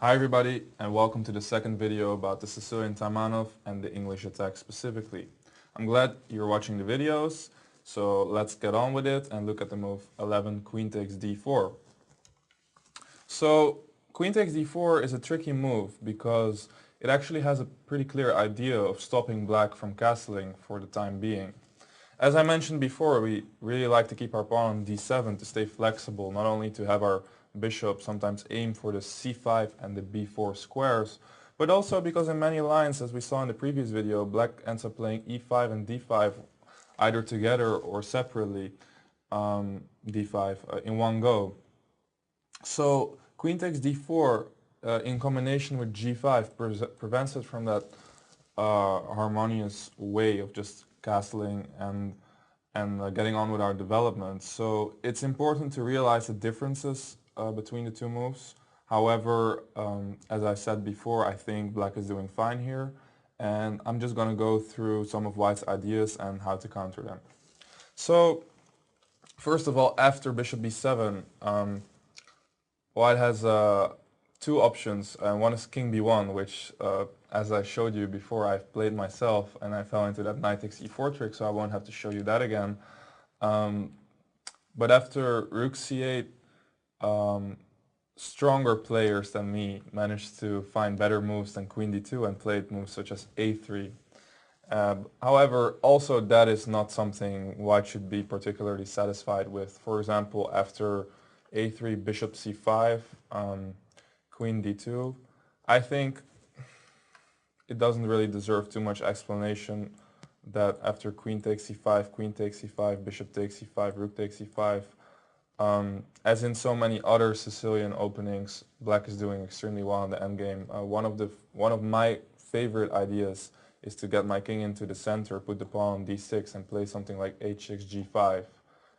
Hi everybody, and welcome to the second video about the Sicilian Taimanov and the English attack specifically. I'm glad you're watching the videos, so let's get on with it and look at the move 11 Queen takes d4. So Queen takes d4 is a tricky move because it actually has a pretty clear idea of stopping black from castling for the time being. As I mentioned before, we really like to keep our pawn on d7 to stay flexible, not only to have our bishop sometimes aim for the c5 and the b4 squares, but also because in many lines, as we saw in the previous video, black ends up playing e5 and d5 either together or separately, d5 in one go. So queen takes d4 in combination with g5 prevents it from that harmonious way of just castling and getting on with our development. So it's important to realize the differences between the two moves. However, as I said before, I think black is doing fine here, and I'm just going to go through some of white's ideas and how to counter them. So first of all, after bishop b7, white has two options, and one is king b1, which as I showed you before, I've played myself and I fell into that knight takes e4 trick, so I won't have to show you that again. But after rook c8, stronger players than me managed to find better moves than queen d2 and played moves such as a3. However, also that is not something white should be particularly satisfied with. For example, after a3, bishop c5, queen d2, I think it doesn't really deserve too much explanation that after queen takes c5, queen takes c5, bishop takes c5, rook takes c5, as in so many other Sicilian openings, black is doing extremely well in the endgame. One of my favorite ideas is to get my king into the center, put the pawn on d6 and play something like h6 g5,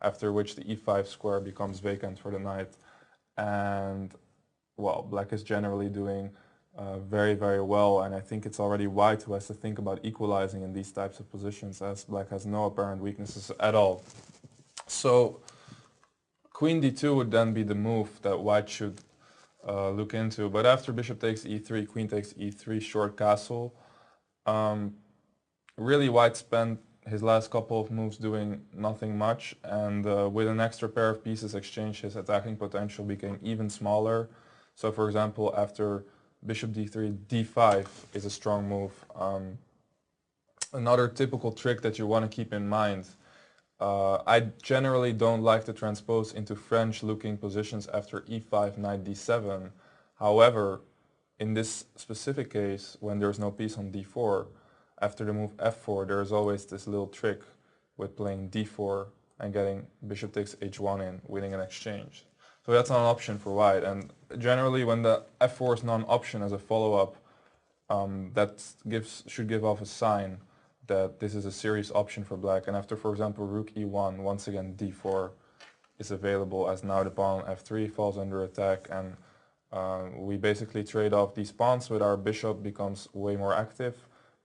after which the e5 square becomes vacant for the knight. And well, black is generally doing very, very well, and I think it's already white who has to think about equalizing in these types of positions, as black has no apparent weaknesses at all. So queen d2 would then be the move that white should look into, but after bishop takes e3, queen takes e3, short castle, really white spent his last couple of moves doing nothing much, and with an extra pair of pieces exchanged, his attacking potential became even smaller. So for example, after bishop d3, d5 is a strong move. Another typical trick that you want to keep in mind, I generally don't like to transpose into French-looking positions after e5, knight d7. However, in this specific case, when there's no piece on d4, after the move f4, there's always this little trick with playing d4 and getting bishop takes h1 in, winning an exchange. So that's not an option for white, and generally when the f4 is not an option as a follow-up, that should give off a sign that this is a serious option for black. And after, for example, rook e1, once again d4 is available, as now the pawn on f3 falls under attack, and we basically trade off these pawns with our bishop becomes way more active.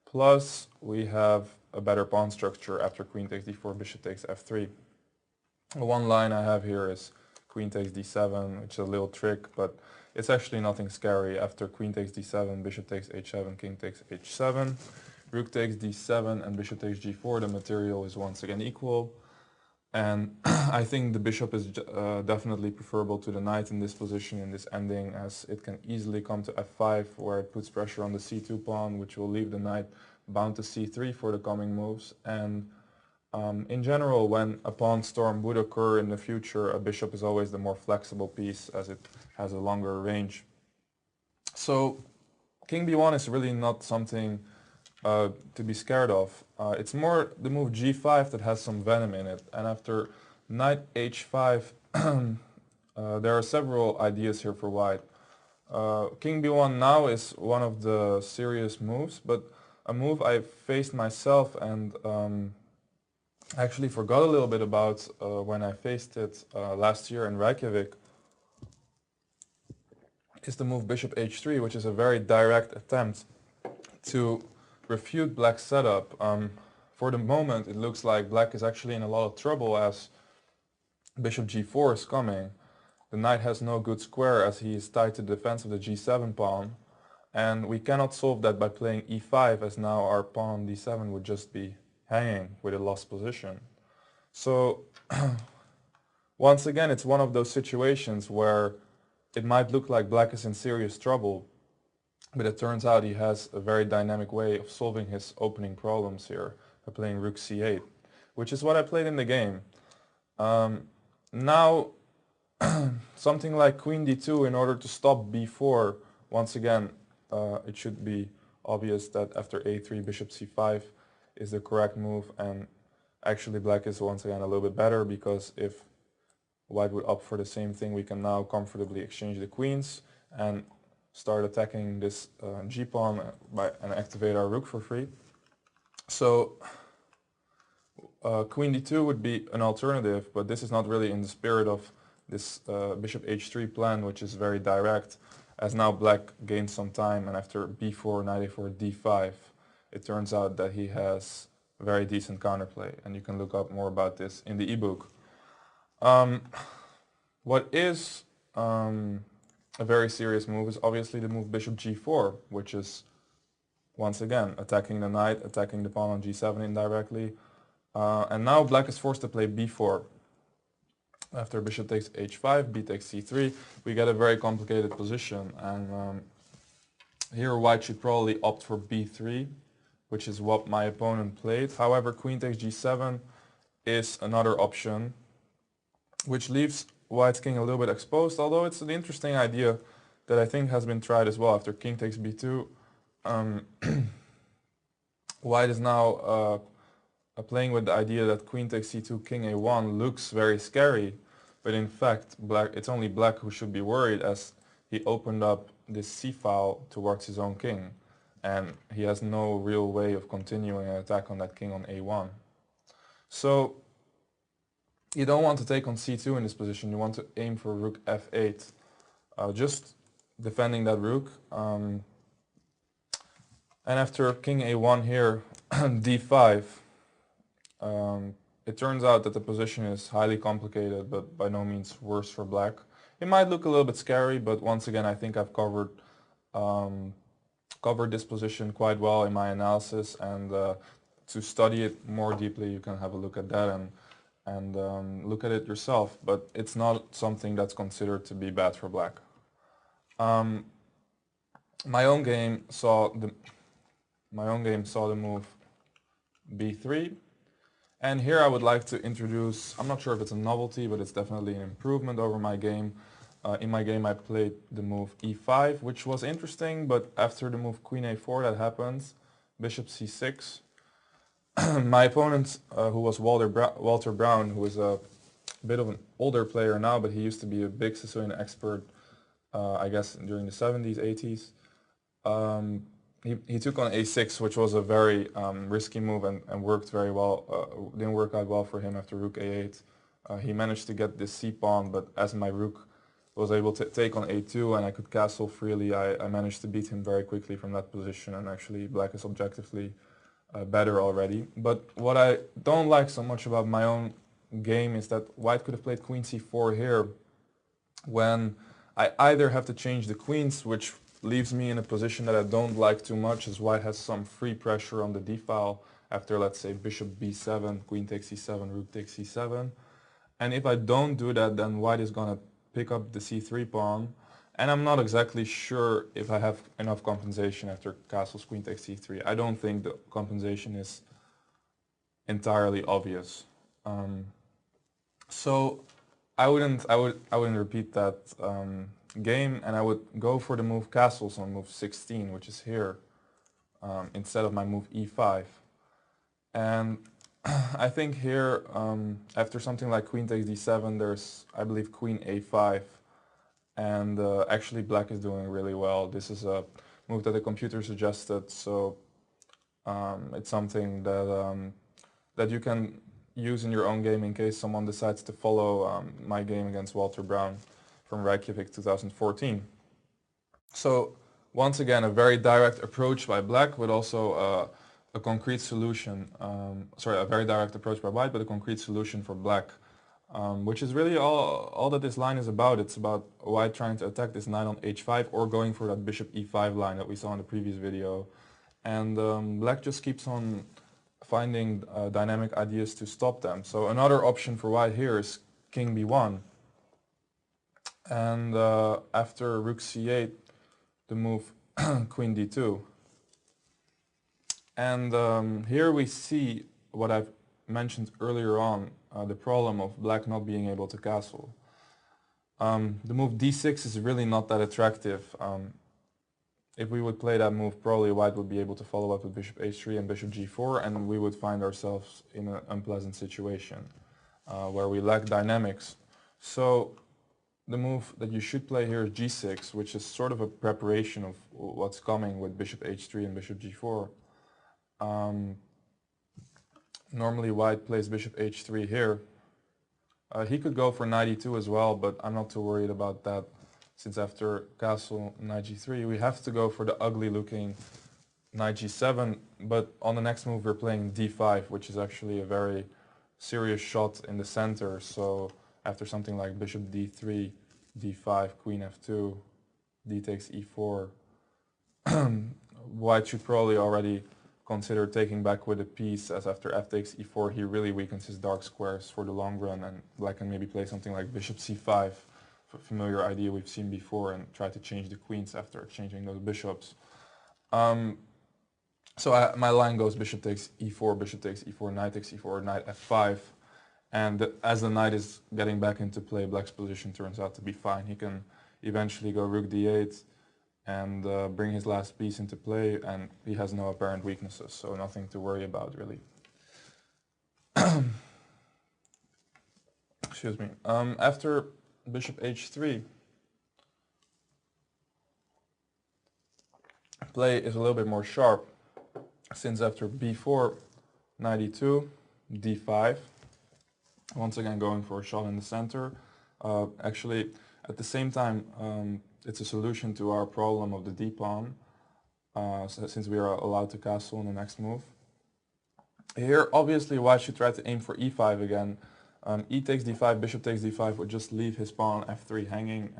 Plus, we have a better pawn structure after queen takes d4, bishop takes f3. One line I have here is queen takes d7, which is a little trick, but it's actually nothing scary. After queen takes d7, bishop takes h7, king takes h7, rook takes d7, and bishop takes g4. The material is once again equal. And I think the bishop is definitely preferable to the knight in this position, in this ending, as it can easily come to f5, where it puts pressure on the c2 pawn, which will leave the knight bound to c3 for the coming moves. And in general, when a pawn storm would occur in the future, a bishop is always the more flexible piece, as it has a longer range. So king b1 is really not something to be scared of. It's more the move g5 that has some venom in it. And after knight h5, there are several ideas here for white. King b1 now is one of the serious moves, but a move I faced myself and actually forgot a little bit about when I faced it last year in Reykjavik, is the move bishop h3, which is a very direct attempt to refute black's setup. For the moment, it looks like black is actually in a lot of trouble as bishop g4 is coming. the knight has no good square as he is tied to the defense of the g7 pawn, and we cannot solve that by playing e5, as now our pawn on d7 would just be hanging with a lost position. So once again, it's one of those situations where it might look like black is in serious trouble, but it turns out he has a very dynamic way of solving his opening problems here by playing rook c8, which is what I played in the game. Now, something like queen d2 in order to stop b4, once again, it should be obvious that after a3, bishop c5 is the correct move, and actually black is once again a little bit better, because if white would opt for the same thing, we can now comfortably exchange the queens and start attacking this g-pawn and activate our rook for free. So queen d2 would be an alternative, but this is not really in the spirit of this bishop h3 plan, which is very direct, as now black gains some time, and after b4, knight a4, d5, it turns out that he has very decent counterplay, and you can look up more about this in the ebook. What is a very serious move is obviously the move bishop g4, which is once again attacking the knight, attacking the pawn on g7 indirectly, and now black is forced to play b4. After bishop takes h5, b takes c3, we get a very complicated position, and here white should probably opt for b3, which is what my opponent played. However, queen takes g7 is another option, which leaves white's king a little bit exposed, although it's an interesting idea that I think has been tried as well. After king takes b2, white is now playing with the idea that queen takes c2, king a1 looks very scary, but in fact it's only black who should be worried, as he opened up this c-file towards his own king, and he has no real way of continuing an attack on that king on a1. So you don't want to take on c2 in this position, you want to aim for rook f8, just defending that rook. And after king a1 here, d5, it turns out that the position is highly complicated, but by no means worse for black. It might look a little bit scary, but once again I think I've covered this position quite well in my analysis, and to study it more deeply you can have a look at that and look at it yourself, but it's not something that's considered to be bad for black. My own game saw the move b3, and here I would like to introduce, I'm not sure if it's a novelty, but it's definitely an improvement over my game. In my game I played the move e5, which was interesting, but after the move queen a4 that happens, bishop c6, my opponent, who was Walter Brown, who is a bit of an older player now, but he used to be a big Sicilian expert, I guess during the 70s, 80s. He took on a6, which was a very risky move and worked very well. Didn't work out well for him after rook a8. He managed to get this c-pawn, but as my rook was able to take on a2 and I could castle freely, I managed to beat him very quickly from that position, and actually black is objectively better already. But what I don't like so much about my own game is that white could have played queen c4 here, when I either have to change the queens, which leaves me in a position that I don't like too much, as white has some free pressure on the d-file after, let's say, bishop b7, queen takes c7, rook takes c7. And if I don't do that, then white is going to pick up the c3 pawn, and I'm not exactly sure if I have enough compensation after castles queen takes c3. I don't think the compensation is entirely obvious. So I wouldn't repeat that game, and I would go for the move castles on move 16, which is here, instead of my move e5. And I think here, after something like queen takes d7, there's, I believe, queen a5, and actually black is doing really well. This is a move that the computer suggested, so it's something that that you can use in your own game in case someone decides to follow my game against Walter Brown from Reykjavik 2014. So once again, a very direct approach by black, with also a concrete solution, a very direct approach by white, but a concrete solution for black. which is really all that this line is about. It's about white trying to attack this knight on h5 or going for that bishop e5 line that we saw in the previous video. And black just keeps on finding dynamic ideas to stop them. So another option for white here is king b1. And after rook c8, the move queen d2. And here we see what I've mentioned earlier on, the problem of black not being able to castle. The move d6 is really not that attractive. If we would play that move, probably white would be able to follow up with bishop h3 and bishop g4, and we would find ourselves in an unpleasant situation where we lack dynamics. So the move that you should play here is g6, which is sort of a preparation of what's coming with bishop h3 and bishop g4. Normally white plays bishop h3 here. He could go for knight e2 as well, but I'm not too worried about that, since after castle knight g3 we have to go for the ugly looking knight g7, but on the next move we're playing d5, which is actually a very serious shot in the center. So after something like bishop d3, d5, queen f2, d takes e4, white should probably already consider taking back with a piece, as after f takes e4 he really weakens his dark squares for the long run, and black can maybe play something like bishop c5, a familiar idea we've seen before, and try to change the queens after exchanging those bishops. My line goes bishop takes e4, knight takes e4, knight f5, and as the knight is getting back into play, black's position turns out to be fine. He can eventually go rook d8 and bring his last piece into play, and he has no apparent weaknesses, so nothing to worry about really. Excuse me. After bishop h3, play is a little bit more sharp, since after b4, knight e2, d5, once again going for a shot in the center. Actually, at the same time, it's a solution to our problem of the d-pawn, since we are allowed to castle in the next move. Here, obviously, white should try to aim for e5 again. E takes d5, bishop takes d5 would just leave his pawn on f3 hanging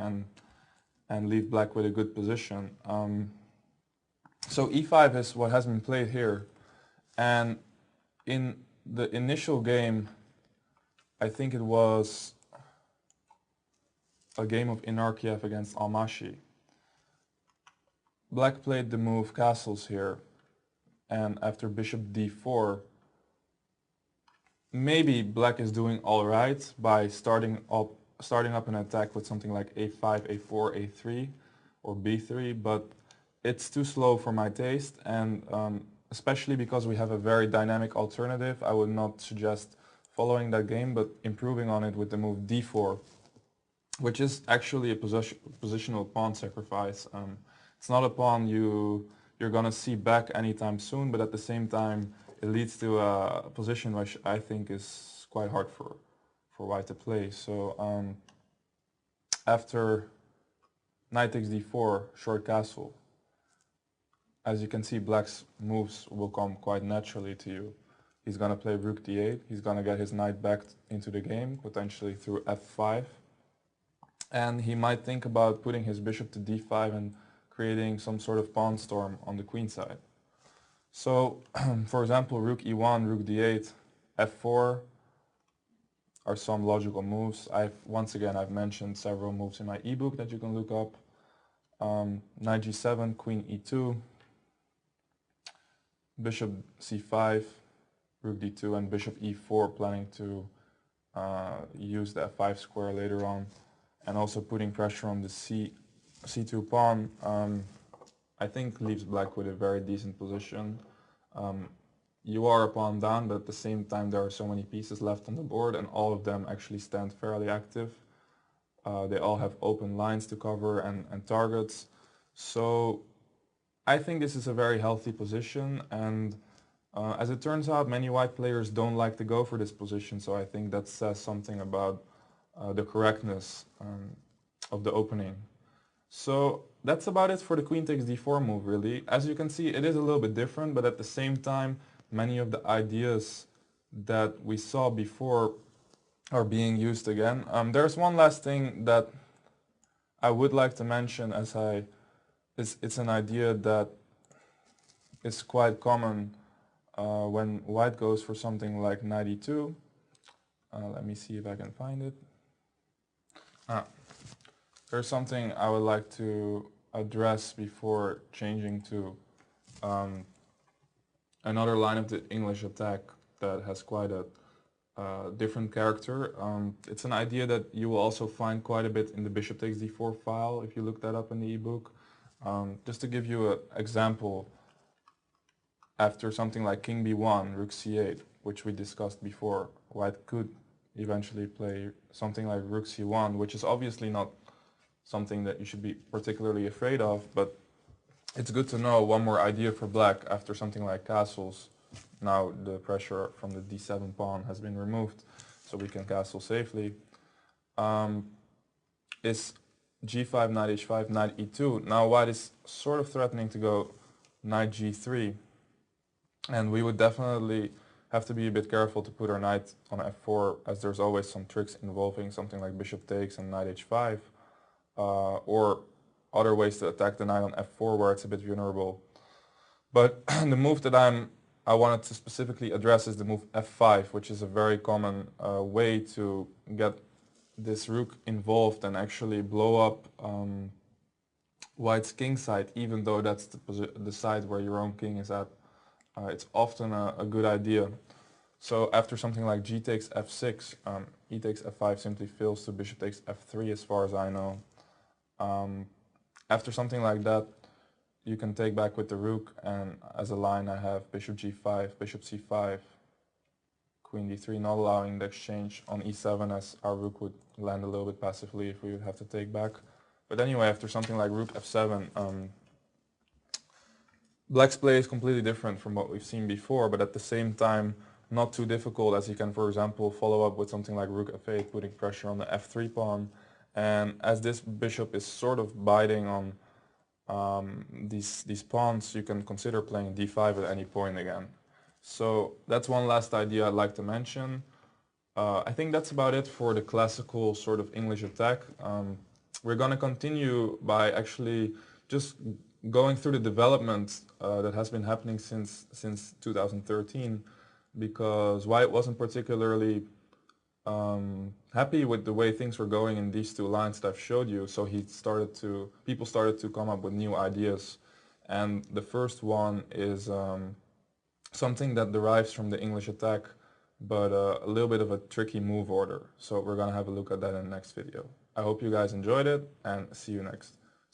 and leave black with a good position. So e5 is what has been played here, and in the initial game, I think it was a game of Inarkiev against Almashi, black played the move castles here, and after bishop d4, maybe black is doing alright by starting up an attack with something like a5, a4, a3, or b3, but it's too slow for my taste, and especially because we have a very dynamic alternative, I would not suggest following that game, but improving on it with the move d4, which is actually a positional pawn sacrifice. It's not a pawn you're gonna see back anytime soon, but at the same time it leads to a position which I think is quite hard for white to play. So after knight takes d4, short castle, as you can see, black's moves will come quite naturally to you. He's gonna play rook d8, he's gonna get his knight back into the game, potentially through f5. And he might think about putting his bishop to d5 and creating some sort of pawn storm on the queen side. So, for example, rook e1, rook d8, f4 are some logical moves. Once again, I've mentioned several moves in my ebook that you can look up. Knight g7, queen e2, bishop c5, rook d2, and bishop e4, planning to use the f5 square later on, and also putting pressure on the c2 pawn, I think leaves black with a very decent position. You are a pawn down, but at the same time there are so many pieces left on the board, and all of them actually stand fairly active. They all have open lines to cover and targets. So I think this is a very healthy position, and as it turns out, many white players don't like to go for this position, so I think that says something about the correctness of the opening. So that's about it for the queen takes d4 move, really. As you can see, it is a little bit different, but at the same time, many of the ideas that we saw before are being used again. There's one last thing that I would like to mention, as it's an idea that is quite common when white goes for something like 92. Let me see if I can find it. There's something I would like to address before changing to another line of the English attack that has quite a different character. It's an idea that you will also find quite a bit in the bishop takes d4 file if you look that up in the ebook. Just to give you an example, after something like king b1, rook c8, which we discussed before, white could eventually play something like rook c1, which is obviously not something that you should be particularly afraid of, but it's good to know one more idea for black after something like castles. Now the pressure from the d7 pawn has been removed, so we can castle safely. Is g5, knight h5, knight e2. Now white is sort of threatening to go knight g3, and we would definitely have to be a bit careful to put our knight on f4, as there's always some tricks involving something like bishop takes and knight h5, or other ways to attack the knight on f4 where it's a bit vulnerable. But the move that I wanted to specifically address is the move f5, which is a very common way to get this rook involved and actually blow up white's king side, even though that's the side where your own king is at. It's often a good idea. So after something like g takes f6, e takes f5 simply fails to bishop takes f3 as far as I know. After something like that, you can take back with the rook, and as a line I have bishop g5, bishop c5, queen d3, not allowing the exchange on e7, as our rook would land a little bit passively if we would have to take back. But anyway, after something like rook f7, black's play is completely different from what we've seen before, but at the same time not too difficult, as you can, for example, follow up with something like rook f8, putting pressure on the f3 pawn. And as this bishop is sort of biting on these pawns, you can consider playing d5 at any point again. So that's one last idea I'd like to mention. I think that's about it for the classical sort of English attack. We're going to continue by actually just going through the development that has been happening since 2013, because white wasn't particularly happy with the way things were going in these two lines that I've showed you, so people started to come up with new ideas, and the first one is something that derives from the English attack, but a little bit of a tricky move order. So we're gonna have a look at that in the next video. I hope you guys enjoyed it, and see you next.